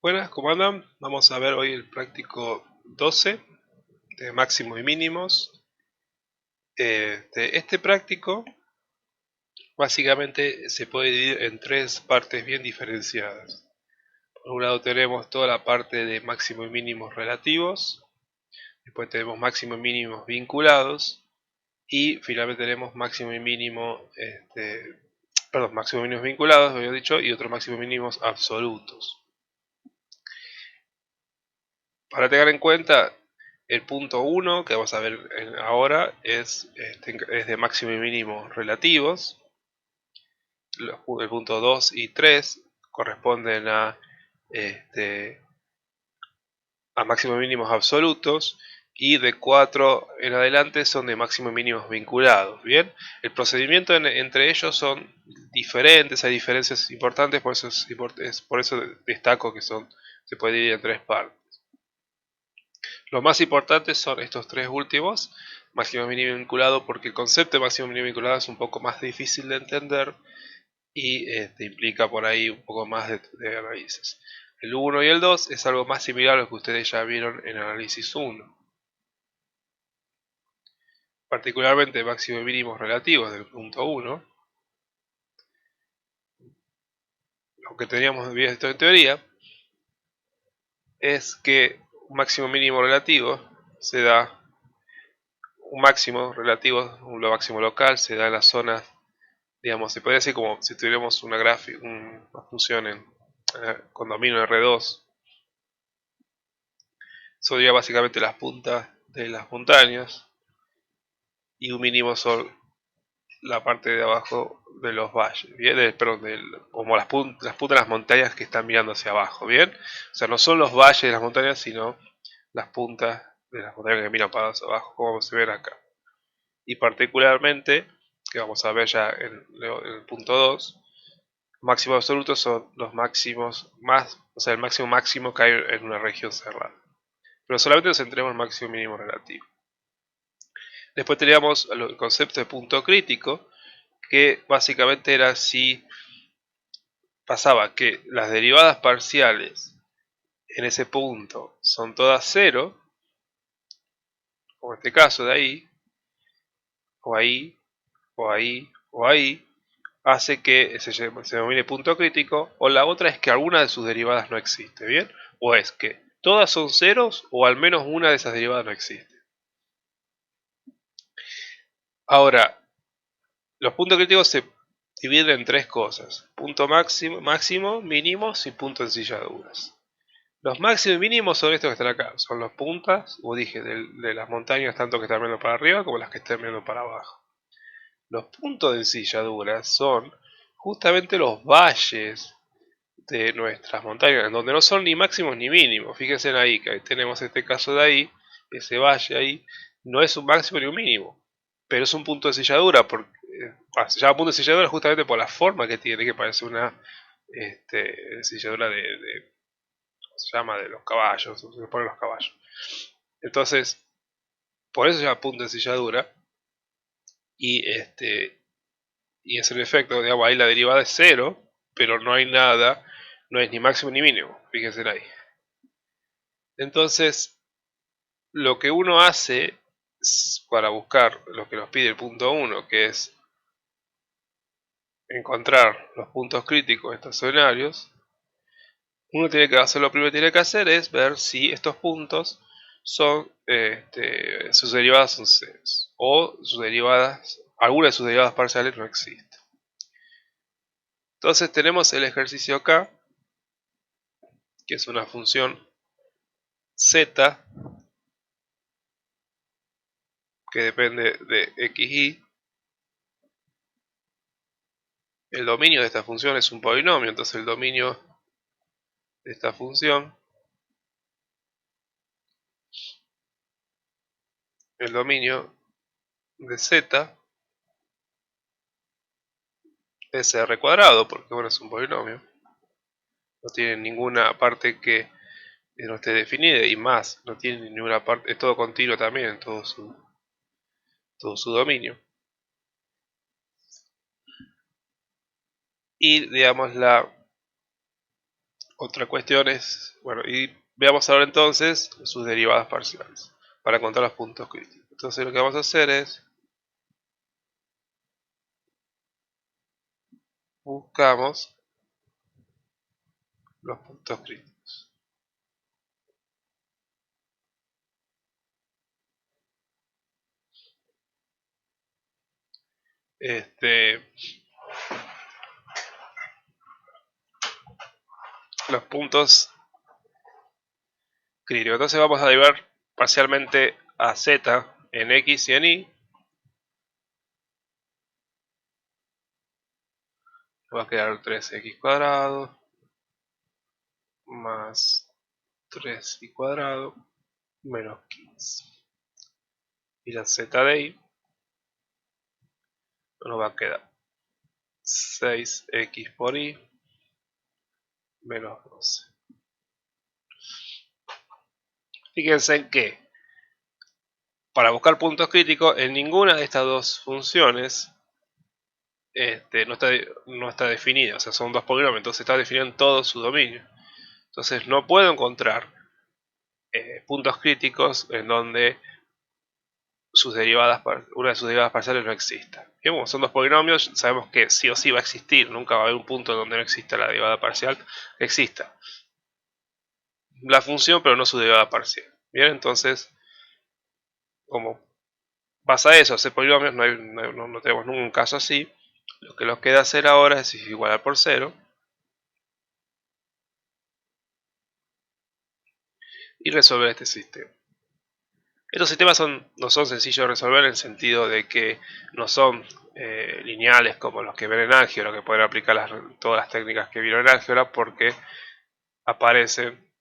Buenas, ¿cómo andan? Vamos a ver hoy el práctico 12 de máximos y mínimos. Este práctico básicamente se puede dividir en tres partes bien diferenciadas. Por un lado tenemos toda la parte de máximos y mínimos relativos, después tenemos máximos y mínimos vinculados y finalmente tenemos máximo y mínimo, máximo y mínimos vinculados, había dicho, y otros máximos y mínimos absolutos. Para tener en cuenta, el punto 1 que vamos a ver ahora es de máximo y mínimo relativos. El punto 2 y 3 corresponden a máximos y mínimos absolutos. Y de 4 en adelante son de máximo y mínimos vinculados. Bien, el procedimiento entre ellos son diferentes, hay diferencias importantes, por eso destaco que se puede dividir en tres partes. Los más importantes son estos tres últimos, máximo mínimo vinculado, porque el concepto de máximo mínimo vinculado es un poco más difícil de entender y implica por ahí un poco más de análisis. El 1 y el 2 es algo más similar a lo que ustedes ya vieron en análisis 1. Particularmente máximo y mínimos relativos del punto 1. Lo que teníamos visto en teoría es que un máximo mínimo relativo se da un máximo relativo, un máximo local se da en las zonas, digamos, se podría decir como si tuviéramos una gráfica, una función con dominio R2. Eso sería básicamente las puntas de las montañas y un mínimo son la parte de abajo de los valles, ¿bien? Perdón, como las puntas de las montañas que están mirando hacia abajo, ¿bien? O sea, no son los valles de las montañas, sino las puntas de las montañas que miran para hacia abajo, como se ven acá. Y particularmente, que vamos a ver ya en el punto 2, máximos absolutos son los máximos más, o sea, el máximo que hay en una región cerrada. Pero solamente nos centremos en el máximo mínimo relativo. Después teníamos el concepto de punto crítico, que básicamente era si pasaba que las derivadas parciales en ese punto son todas cero, como en este caso de ahí, o ahí, o ahí, o ahí, hace que se denomine punto crítico, o la otra es que alguna de sus derivadas no existe, ¿bien? O es que todas son ceros o al menos una de esas derivadas no existe. Ahora, los puntos críticos se dividen en tres cosas: punto máximo, mínimos y punto encilladuras. Los máximos y mínimos son estos que están acá, son las puntas, como dije, de las montañas, tanto que están mirando para arriba como las que están mirando para abajo. Los puntos de encilladuras son justamente los valles de nuestras montañas, en donde no son ni máximos ni mínimos. Fíjense ahí, que ahí tenemos este caso de ahí, ese valle ahí, no es un máximo ni un mínimo, pero es un punto de silladura, porque se llama punto de silladura justamente por la forma que tiene, que parece una silladura ¿cómo se llama? De los caballos, se ponen los caballos. Entonces, por eso se llama punto de silladura, y y es el efecto, digamos, ahí la derivada es cero, pero no hay nada, no es ni máximo ni mínimo, fíjense ahí. Entonces, lo que uno hace para buscar lo que nos pide el punto 1, que es encontrar los puntos críticos de estos escenarios, uno tiene que hacer, lo primero que tiene que hacer es ver si estos puntos son, sus derivadas son ceros, o sus derivadas, alguna de sus derivadas parciales no existe. Entonces tenemos el ejercicio acá, que es una función z, que depende de xy. El dominio de esta función es un polinomio, entonces el dominio de esta función, el dominio de z es r cuadrado, porque bueno, es un polinomio, no tiene ninguna parte que no esté definida, y más, no tiene ninguna parte, es todo continuo también en todo su dominio. Y digamos, la Otra cuestión es, bueno, y veamos ahora entonces sus derivadas parciales para contar los puntos críticos. Entonces lo que vamos a hacer es buscamos los puntos críticos. Los puntos críticos. Entonces vamos a derivar parcialmente a z en x y en y. Va a quedar 3x cuadrado más 3y cuadrado menos 15. Y la z de y nos va a quedar 6x por y menos 12. Fíjense en que para buscar puntos críticos en ninguna de estas dos funciones no está definida, o sea, son dos polinomios, entonces está definido en todo su dominio. Entonces no puedo encontrar puntos críticos en donde una de sus derivadas parciales no exista. Bien, como son dos polinomios, sabemos que sí o sí va a existir, nunca va a haber un punto donde no exista la derivada parcial, que exista la función pero no su derivada parcial. Bien, entonces, como pasa eso, hacer polinomios, no tenemos nunca un caso así. Lo que nos queda hacer ahora es igualar por 0 y resolver este sistema. Estos sistemas no son sencillos de resolver en el sentido de que no son lineales como los que ven en álgebra, que pueden aplicar todas las técnicas que vieron en álgebra, porque aparecen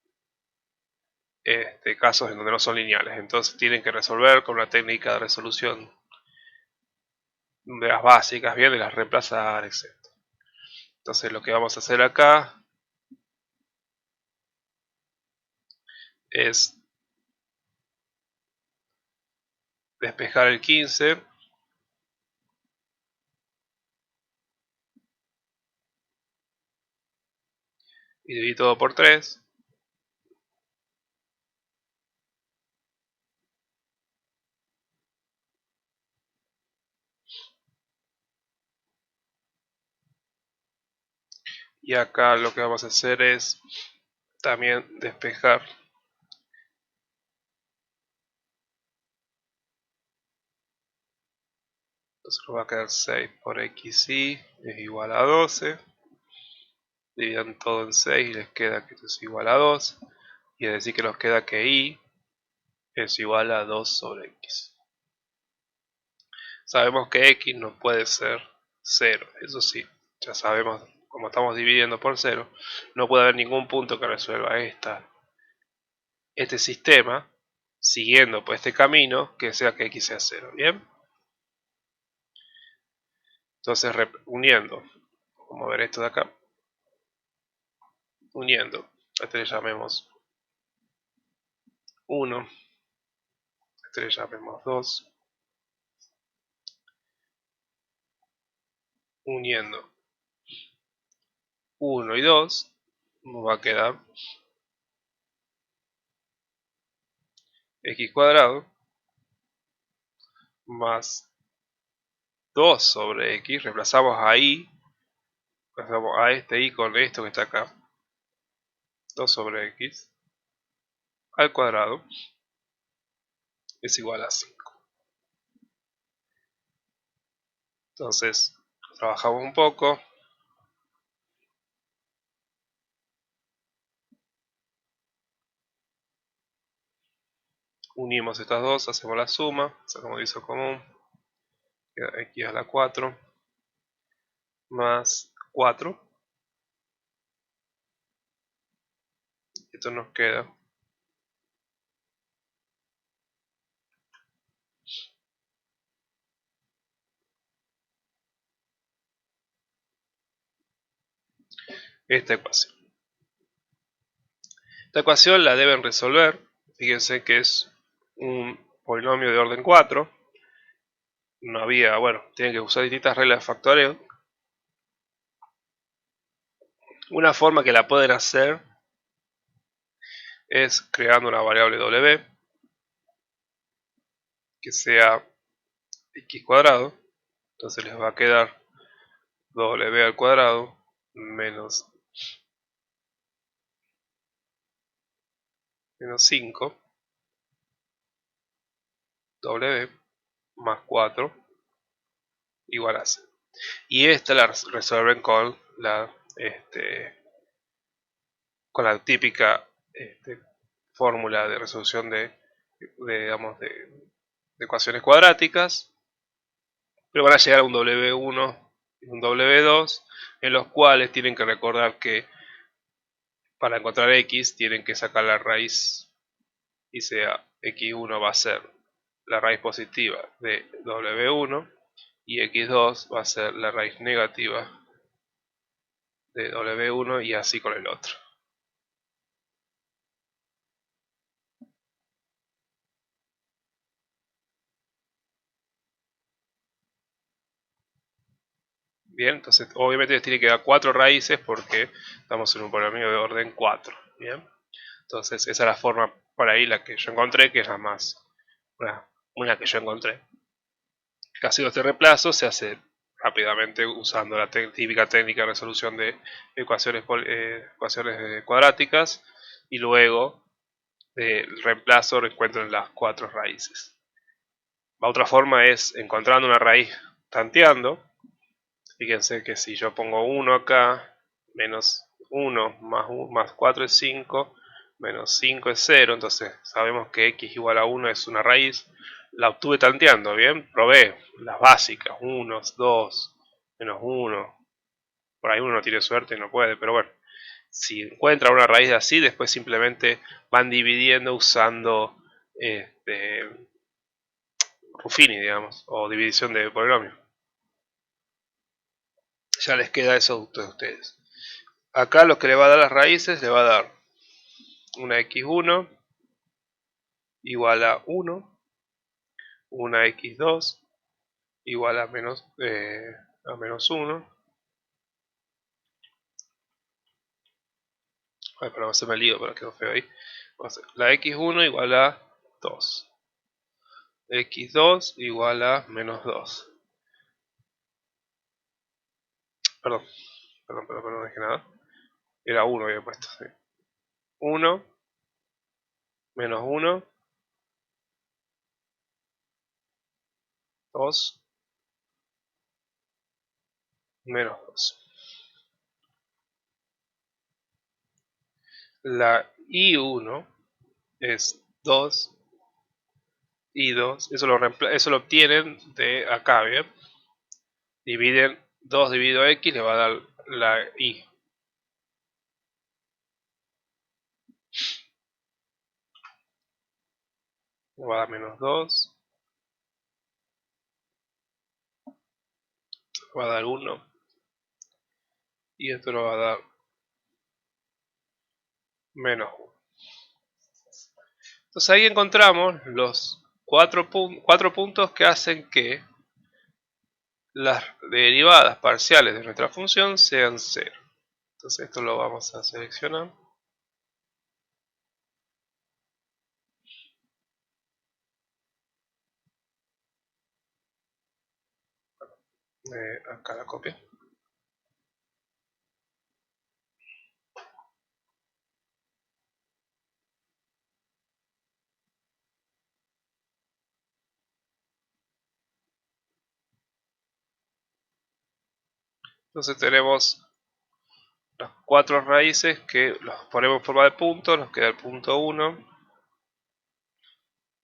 casos en donde no son lineales. Entonces tienen que resolver con una técnica de resolución de las básicas, bien, de las reemplazar, etc. Entonces lo que vamos a hacer acá es despejar el 15 y dividir todo por 3. Y acá lo que vamos a hacer es también despejar. Entonces nos va a quedar 6 por xy es igual a 12. Dividan todo en 6 y les queda que esto es igual a 2. Y es decir que nos queda que y es igual a 2 sobre x. Sabemos que x no puede ser 0, eso sí, ya sabemos, como estamos dividiendo por 0, no puede haber ningún punto que resuelva este sistema siguiendo por este camino que sea que x sea 0, ¿bien? Entonces uniendo, vamos a ver esto de acá, uniendo, a este le llamemos 1, a este le llamemos 2, uniendo 1 y 2, nos va a quedar x cuadrado más 2 sobre x, reemplazamos a y, reemplazamos a este y con esto que está acá, 2 sobre x al cuadrado es igual a 5. Entonces, trabajamos un poco. Unimos estas dos, hacemos la suma, sacamos divisor común, queda x a la 4 más 4. Esto nos queda esta ecuación. Esta ecuación la deben resolver. Fíjense que es un polinomio de orden 4. No había, bueno, tienen que usar distintas reglas de factoreo. Una forma que la pueden hacer es creando una variable w que sea x cuadrado. Entonces les va a quedar w al cuadrado menos 5 w más 4 igual a 0. Y esta la resuelven con la típica fórmula de resolución digamos, de ecuaciones cuadráticas, pero van a llegar a un W1 y un W2, en los cuales tienen que recordar que para encontrar X tienen que sacar la raíz, y sea X1 va a ser la raíz positiva de W1 y X2 va a ser la raíz negativa de W1 y así con el otro. Bien, entonces obviamente les tiene que dar 4 raíces porque estamos en un polinomio de orden 4. Bien, entonces esa es la forma para ahí la que yo encontré, que es la más, una que yo encontré. Casi este reemplazo se hace rápidamente usando la típica técnica de resolución de ecuaciones cuadráticas, y luego del reemplazo encuentran las 4 raíces. La otra forma es encontrando una raíz tanteando. Fíjense que si yo pongo 1 acá, menos 1 más 4 es 5, menos 5 es 0, entonces sabemos que x igual a 1 es una raíz. La obtuve tanteando, ¿bien? Probé las básicas, 1, 2, menos 1. Por ahí uno no tiene suerte y no puede, pero bueno. Si encuentra una raíz de así, después simplemente van dividiendo usando Ruffini, digamos, o división de polinomio. Ya les queda eso de ustedes. Acá lo que le va a dar las raíces, le va a dar una x1 igual a 1, una x2 igual a menos 1. Ay, perdón, se me lío, pero quedó feo ahí. La x1 igual a 2. x2 igual a menos 2. Perdón, no dije nada. Era 1 había puesto. Sí. 1 menos 1, 2, menos 2. La i1 es 2 y 2. Eso lo obtienen de acá, ¿bien? Dividen 2 dividido x, le va a dar la y. Le va a dar menos 2. Le va a dar 1. Y esto lo va a dar menos 1. Entonces ahí encontramos los 4 puntos que hacen que las derivadas parciales de nuestra función sean 0. Entonces esto lo vamos a seleccionar. Acá la copia. Entonces tenemos las 4 raíces que los ponemos en forma de punto. Nos queda el punto 1,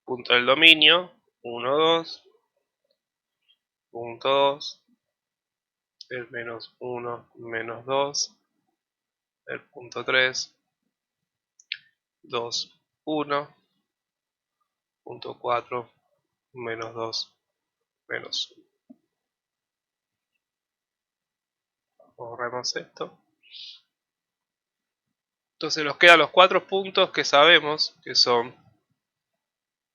punto del dominio, 1, 2, punto 2, el menos 1, menos 2, el punto 3, 2, 1, punto 4, menos 2, menos 1. Borremos esto. Entonces nos quedan los 4 puntos que sabemos que son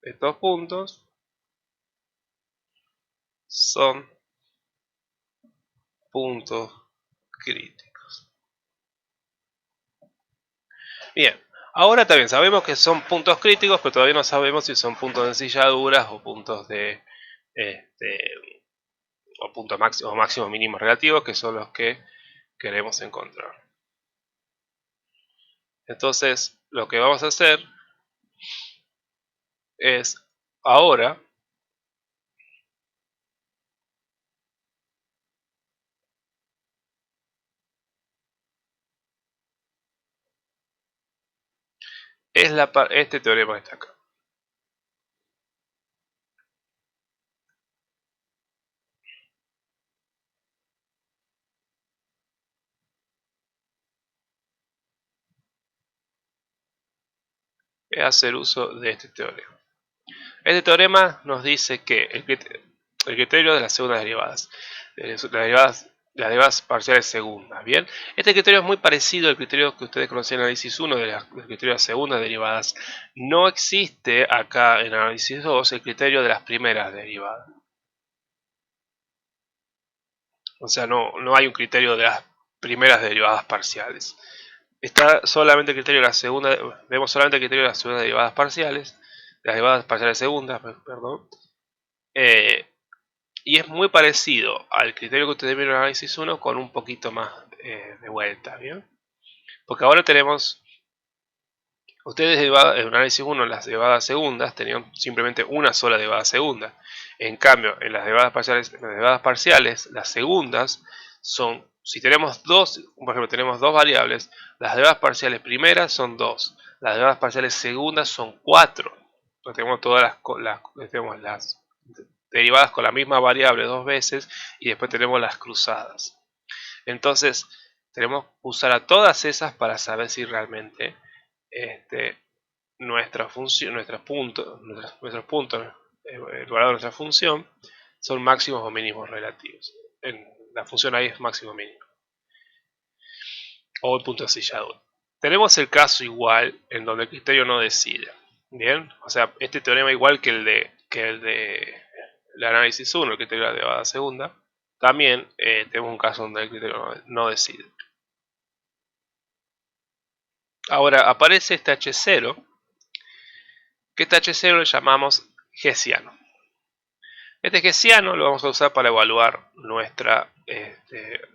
estos puntos. Son puntos críticos. Bien, Ahora también sabemos que son puntos críticos, pero todavía no sabemos si son puntos de ensilladuras o puntos de o puntos máximos o máximos mínimos relativos, que son los que queremos encontrar. Entonces, lo que vamos a hacer es ahora es este teorema que está acá. Es hacer uso de este teorema. Este teorema nos dice que el criterio de las segundas derivadas, las derivadas parciales segundas, ¿bien? Este criterio es muy parecido al criterio que ustedes conocían en análisis 1 del criterio de las segundas derivadas. No existe acá en análisis 2 el criterio de las primeras derivadas. O sea, no hay un criterio de las primeras derivadas parciales. Está solamente el criterio de la segunda, vemos solamente el criterio de las segundas derivadas parciales, de las derivadas parciales segundas, perdón. Y es muy parecido al criterio que ustedes vieron en análisis 1 con un poquito más de vuelta, ¿bien? Porque ahora tenemos, ustedes en análisis 1 las derivadas segundas tenían simplemente una sola derivada segunda. En cambio, en las derivadas parciales, las segundas son, si tenemos dos, por ejemplo, tenemos dos variables, las derivadas parciales primeras son 2, las derivadas parciales segundas son 4. Entonces tenemos todas las derivadas con la misma variable dos veces y después tenemos las cruzadas. Entonces tenemos que usar a todas esas para saber si realmente nuestra función, nuestros puntos, el valor de nuestra función son máximos o mínimos relativos. La función ahí es máximo o mínimo. O el punto de ensilladura. Tenemos el caso igual en donde el criterio no decide. Bien, o sea, este teorema igual que el de el análisis 1, el criterio de la derivada segunda, también tenemos un caso donde el criterio no decide. Ahora aparece este H0, que este H0 lo llamamos hessiano. Este hessiano lo vamos a usar para evaluar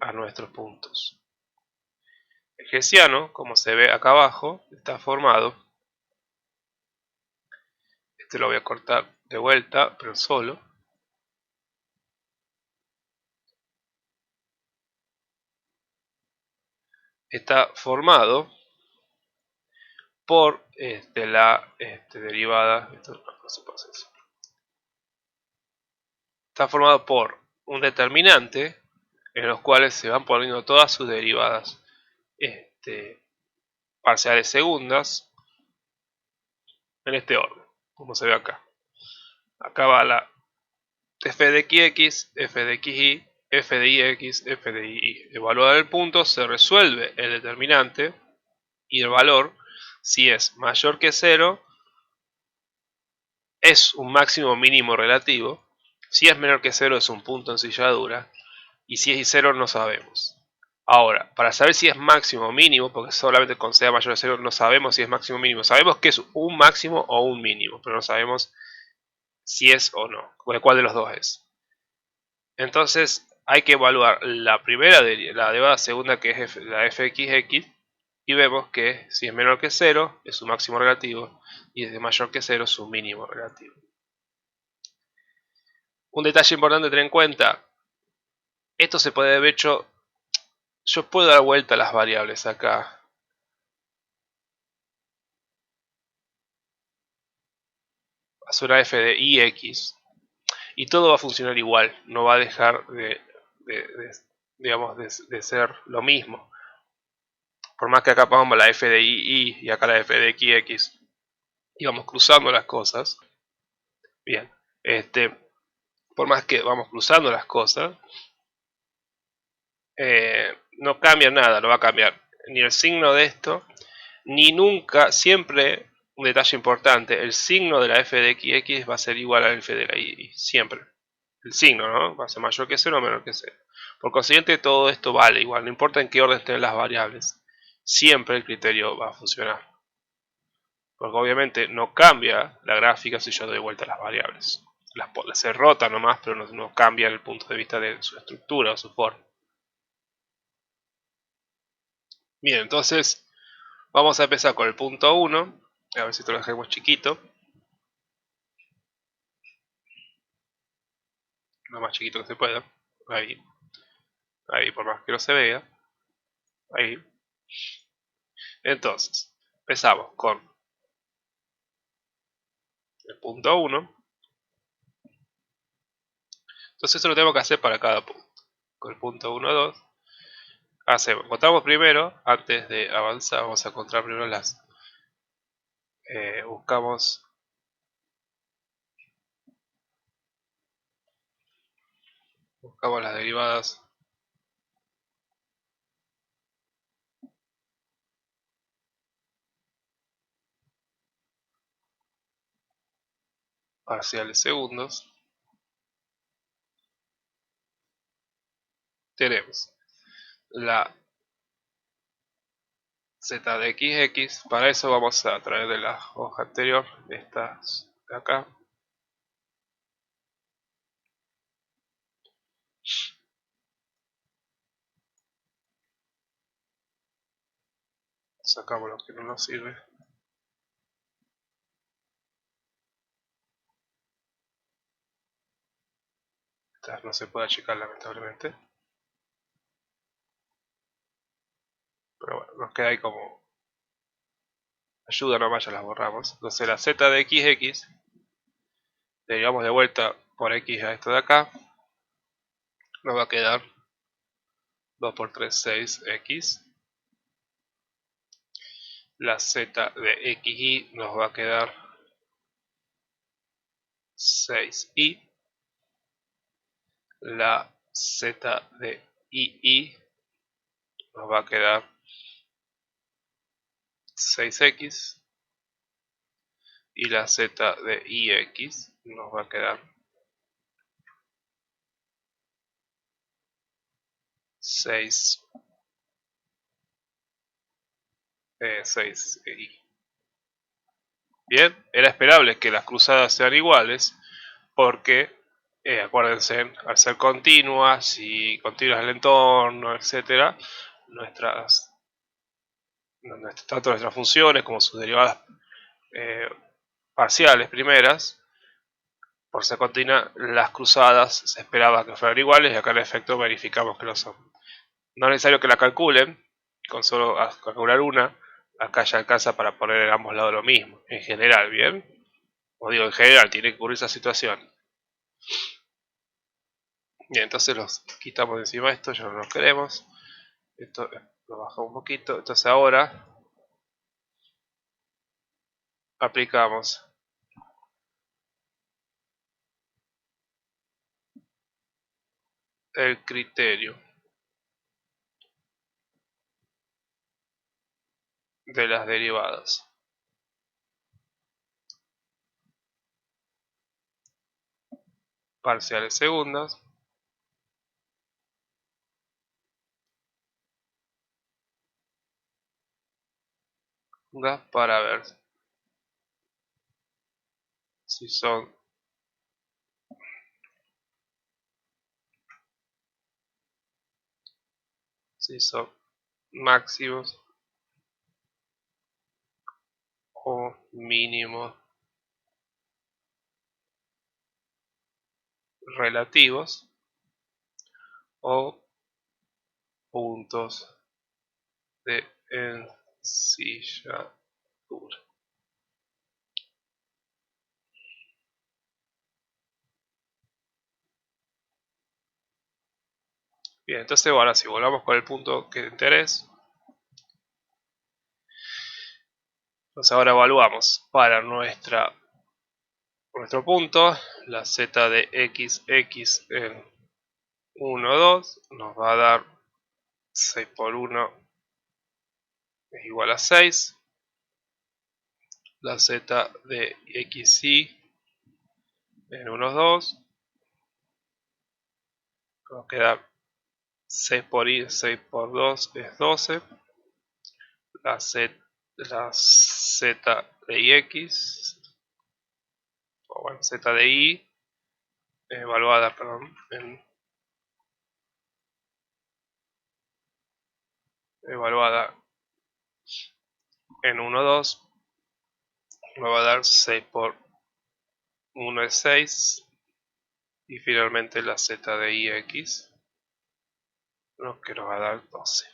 a nuestros puntos. El hessiano, como se ve acá abajo, está formado, este lo voy a cortar de vuelta, pero solo, está formado por la derivada, está formado por un determinante en los cuales se van poniendo todas sus derivadas parciales segundas en este orden, como se ve acá. Acá va la f de xx, f de xy, f de ix, f de y. Evaluado el punto, se resuelve el determinante y el valor, si es mayor que 0, es un máximo o mínimo relativo. Si es menor que 0 es un punto en ensilladura. Y si es 0 no sabemos. Ahora, para saber si es máximo o mínimo, porque solamente con sea mayor que 0 no sabemos si es máximo o mínimo. Sabemos que es un máximo o un mínimo, pero no sabemos si es o no, cuál de los dos es. Entonces hay que evaluar la primera la derivada segunda, que es la fxx, y vemos que si es menor que 0 es su máximo relativo y es mayor que 0 su mínimo relativo. Un detalle importante a tener en cuenta, esto se puede haber hecho, yo puedo dar vuelta a las variables acá. Hacer una f de ix y todo va a funcionar igual, no va a dejar digamos, de ser lo mismo. Por más que acá pongamos la f de y y acá la f de xx y vamos cruzando las cosas, bien, por más que vamos cruzando las cosas, no cambia nada, no va a cambiar ni el signo de esto, ni nunca, siempre, un detalle importante, el signo de la f de xx va a ser igual al f de la y, siempre. El signo, ¿no? Va a ser mayor que 0 o menor que 0. Por consiguiente, todo esto vale igual, no importa en qué orden estén las variables, siempre el criterio va a funcionar. Porque obviamente no cambia la gráfica si yo doy vuelta a las variables. Se rota nomás, pero no cambia el punto de vista de su estructura o su forma. Bien, entonces vamos a empezar con el punto 1. A ver si lo dejemos chiquito. Lo más chiquito que se pueda. Ahí. Ahí, por más que no se vea. Ahí. Entonces, empezamos con el punto 1. Entonces eso lo tenemos que hacer para cada punto. Con el punto 1, 2. Encontramos primero, antes de avanzar, vamos a encontrar primero buscamos las derivadas parciales segundos. Tenemos la z de x. Para eso vamos a traer de la hoja anterior, estas de acá. Sacamos lo que no nos sirve. Esta no se puede achicar lamentablemente. Pero bueno, nos queda ahí como ayuda nomás, ya las borramos. Entonces la z de x derivamos de vuelta por x a esto de acá. Nos va a quedar 2 por 3, 6x. La z de xy nos va a quedar 6y. La z de y nos va a quedar 6x. Y la z de ix nos va a quedar 6y. Bien, era esperable que las cruzadas sean iguales porque, acuérdense, al ser continuas y continuas el entorno, etc., tanto nuestras funciones como sus derivadas eh, parciales primeras, por ser continua, las cruzadas se esperaba que fueran iguales y acá en efecto verificamos que lo son. No es necesario que la calculen, con solo calcular una, acá ya alcanza para poner en ambos lados lo mismo, en general, ¿bien? Como digo, en general, tiene que ocurrir esa situación. Bien, entonces los quitamos de encima esto, ya no lo queremos. Esto lo bajamos un poquito. Entonces ahora aplicamos el criterio de las derivadas parciales segundas para ver si son máximos o mínimos relativos o puntos de ensilladura. Bien, entonces ahora si volvamos con el punto que de interés. Entonces ahora evaluamos para nuestro punto la z de x en 1, 2 nos va a dar 6 por 1 es igual a 6. La z de xy en 1, 2 nos va a quedar 6 por 2 es 12. La z la z de x, o bueno, z de y, evaluada, perdón, evaluada en 1, 2, me va a dar 6 por 1 es 6, y finalmente la z de ix, que nos va a dar 12.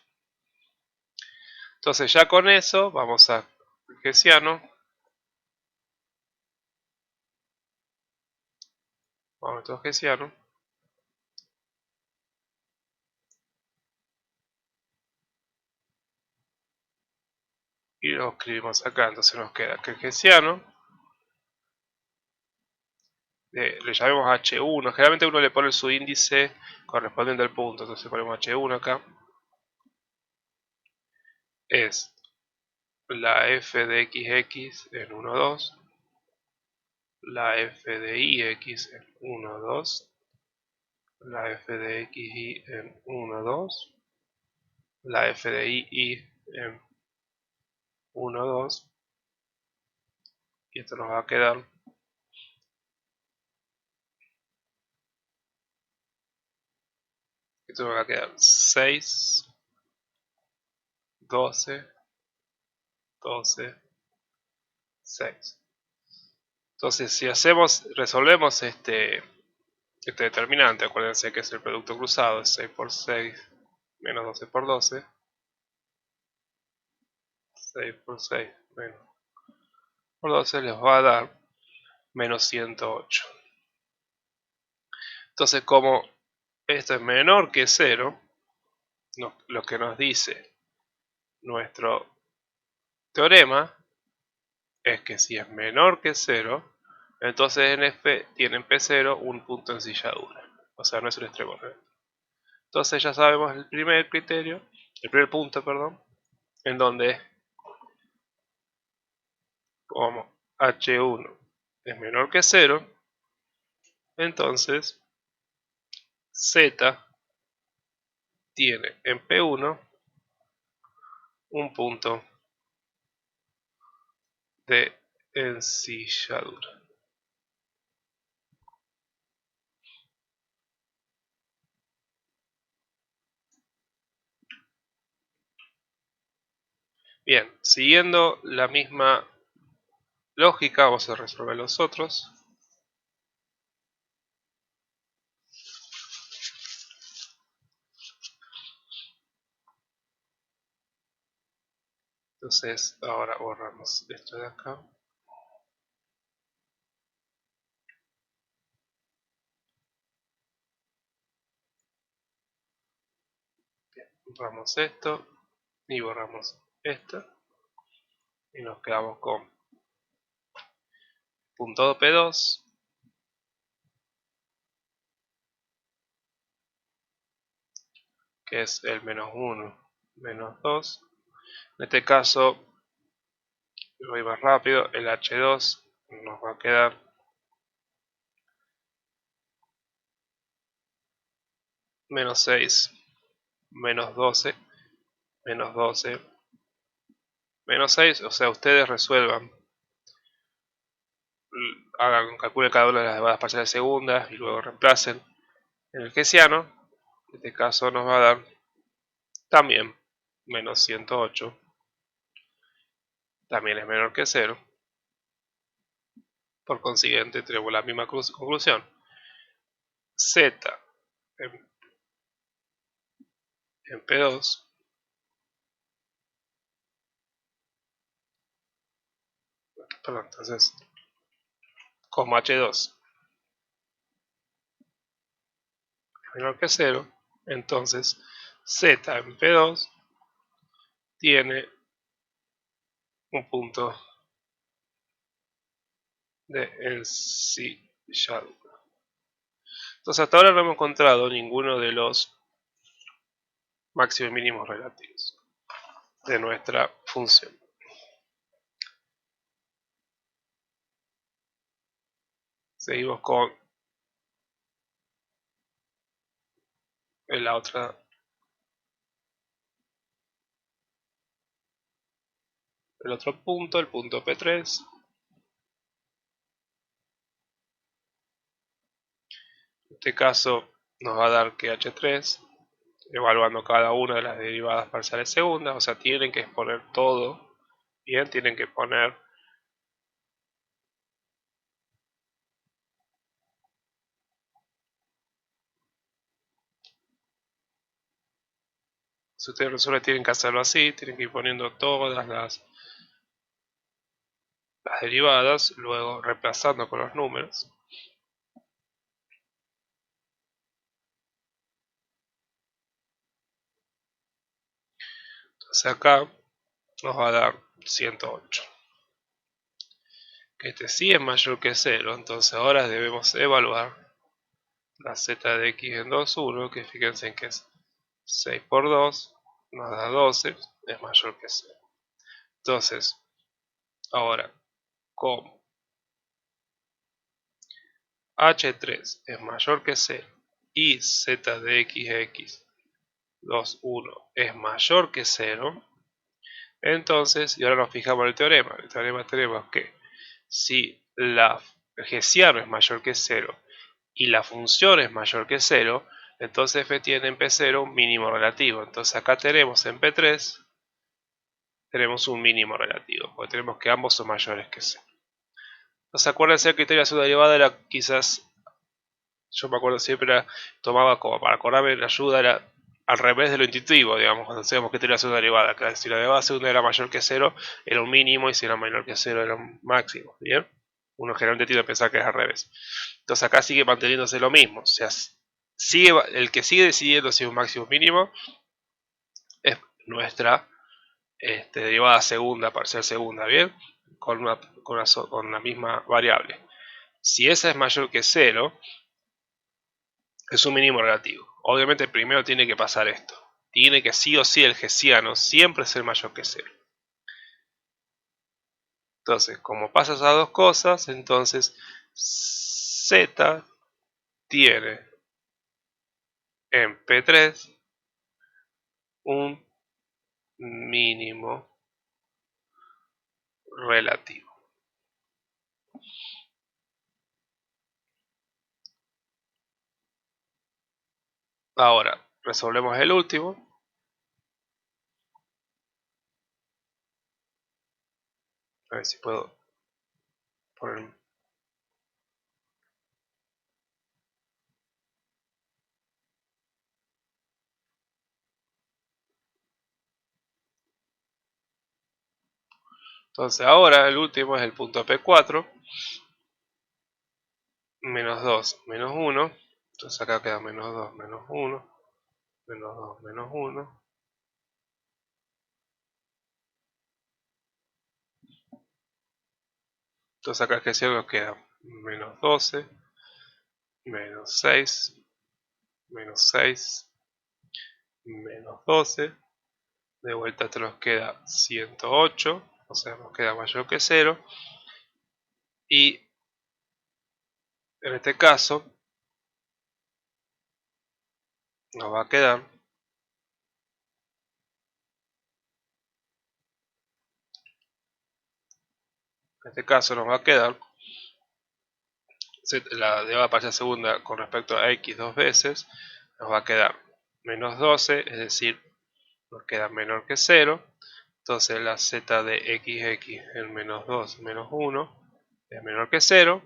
Entonces ya con eso vamos a Hessiano. Vamos a nuestro Hessiano. Y lo escribimos acá. Entonces nos queda que el Hessiano, le llamemos H1. Generalmente uno le pone su índice correspondiente al punto. Entonces ponemos H1 acá. Es la f de xx en 1, 2. La f de ix en 1, 2. La f de xy en 1, 2. La f de y en 1, 2. Y esto nos va a quedar, esto nos va a quedar 6, 12, 12, 6. Entonces, si resolvemos este determinante, acuérdense que es el producto cruzado, es 6 por 6 menos 12 por 12, 6 por 6 menos por 12 les va a dar menos 108. Entonces, como esto es menor que 0, lo que nos dice nuestro teorema es que si es menor que 0, entonces en F tiene en P0 un punto de ensilladura. O sea, no es un extremo recto. Entonces ya sabemos el primer criterio, el primer punto, perdón, en donde como H1 es menor que 0, entonces Z tiene en P1 un punto de ensilladura. Bien, siguiendo la misma lógica, vamos a resolver los otros. Entonces ahora borramos esto de acá. Bien, borramos esto y borramos esto. Y nos quedamos con punto P2 que es el menos 1 menos 2. En este caso, voy más rápido, el H2 nos va a quedar menos 6 menos 12 menos 12 menos 6. O sea, ustedes resuelvan, calculen cada una de las derivadas parciales segundas y luego reemplacen en el hessiano. En este caso nos va a dar también menos 108, también es menor que 0. Por consiguiente tenemos la misma conclusión. Z en P2 perdón, entonces como H2 es menor que 0, entonces Z en P2 tiene un punto de ensilladura. Entonces hasta ahora no hemos encontrado ninguno de los máximos y mínimos relativos de nuestra función. Seguimos con la otra el otro punto, el punto P3. En este caso nos va a dar que H3, evaluando cada una de las derivadas parciales segundas, o sea, tienen que exponer todo, bien, tienen que poner si ustedes resuelven tienen que hacerlo así, tienen que ir poniendo todas las derivadas, luego reemplazando con los números. Entonces acá nos va a dar 108. Que este sí es mayor que 0, entonces ahora debemos evaluar la z de x en 2, 1, que fíjense en que es 6 por 2, nos da 12, es mayor que 0. Entonces, ahora, como h3 es mayor que 0 y z de x 2, 1 es mayor que 0, entonces, y ahora nos fijamos en el teorema. El teorema tenemos que si el hessiano es mayor que 0 y la función es mayor que 0, entonces f tiene en P0 un mínimo relativo. Entonces acá tenemos en P3, tenemos un mínimo relativo, porque tenemos que ambos son mayores que 0. Entonces acuérdense que el criterio de su derivada era quizás, yo me acuerdo siempre, tomaba como para acordarme la ayuda, era al revés de lo intuitivo, digamos, cuando hacíamos que tenía su derivada, que si la derivada segunda era mayor que 0, era un mínimo, y si era menor que 0 era un máximo, ¿bien? Uno generalmente tiende a pensar que es al revés. Entonces acá sigue manteniéndose lo mismo, o sea, el que sigue decidiendo si es un máximo o mínimo es nuestra derivada segunda, parcial segunda, ¿bien? Con la misma variable. Si esa es mayor que 0, es un mínimo relativo. Obviamente primero tiene que pasar esto. Tiene que sí o sí el hessiano siempre ser mayor que 0. Entonces, como pasa esas dos cosas, entonces z tiene en P3 un mínimo relativo. Ahora, resolvemos el último. A ver si puedo poner. Entonces ahora el último es el punto P4. Menos 2, menos 1. Entonces acá queda menos 2, menos 1. Menos 2, menos 1. Entonces acá el GCO nos queda menos 12, menos 6, menos 6, menos 12. De vuelta esto nos queda 108, o sea, nos queda mayor que 0. Y en este caso nos va a quedar, la derivada parcial segunda con respecto a x dos veces, nos va a quedar menos 12, es decir, nos queda menor que 0. Entonces la z de x en menos 2 menos 1 es menor que 0.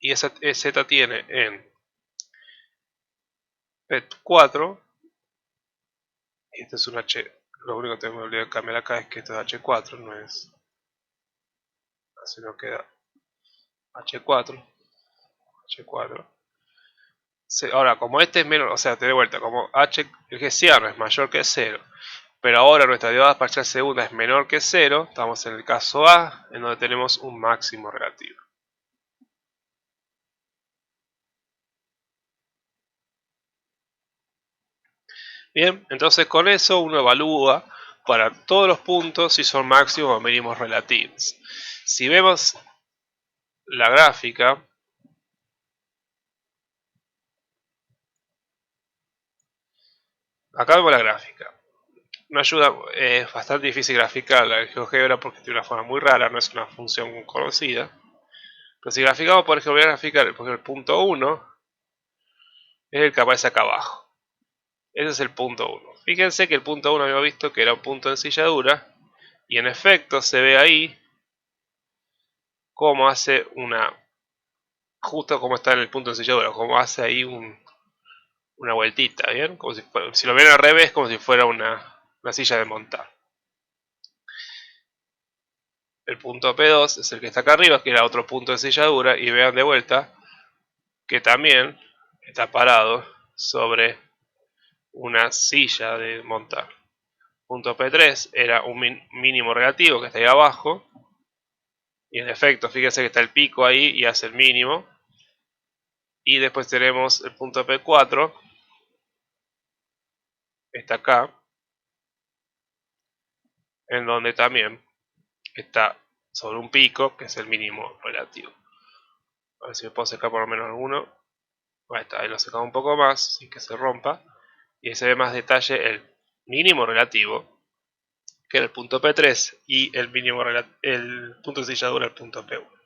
Y esa z tiene en P4. Y este es un H. Lo único que tengo que olvidar cambiar acá es que esto es H4, no es. Así nos queda H4. H4. Ahora, como este es menos, o sea, te de vuelta, como H, el hessiano es mayor que 0, pero ahora nuestra derivada parcial segunda es menor que 0, estamos en el caso A, en donde tenemos un máximo relativo. Bien, entonces con eso uno evalúa para todos los puntos si son máximos o mínimos relativos. Si vemos la gráfica, acá vemos la gráfica. no ayuda, es bastante difícil graficar la GeoGebra porque tiene una forma muy rara, no es una función conocida. Pero si graficamos, por ejemplo, voy a graficar el punto 1, es el que aparece acá abajo. Ese es el punto 1. Fíjense que el punto 1 habíamos visto que era un punto de ensilladura, y en efecto se ve ahí cómo hace una, justo como está en el punto de ensilladura, cómo hace ahí una vueltita, ¿bien? Como si lo vieran al revés, como si fuera una silla de montar. El punto P2 es el que está acá arriba, que era otro punto de ensilladura, y vean de vuelta que también está parado sobre una silla de montar. Punto P3 era un mínimo relativo que está ahí abajo, y en efecto, fíjense que está el pico ahí y hace el mínimo. Y después tenemos el punto P4, está acá, en donde también está sobre un pico, que es el mínimo relativo. A ver si me puedo sacar por lo menos alguno. Ahí está, ahí lo sacamos un poco más, sin que se rompa. Y ahí se ve más detalle el mínimo relativo, que era el punto P3, y el mínimo el punto de ensilladura, el punto P1.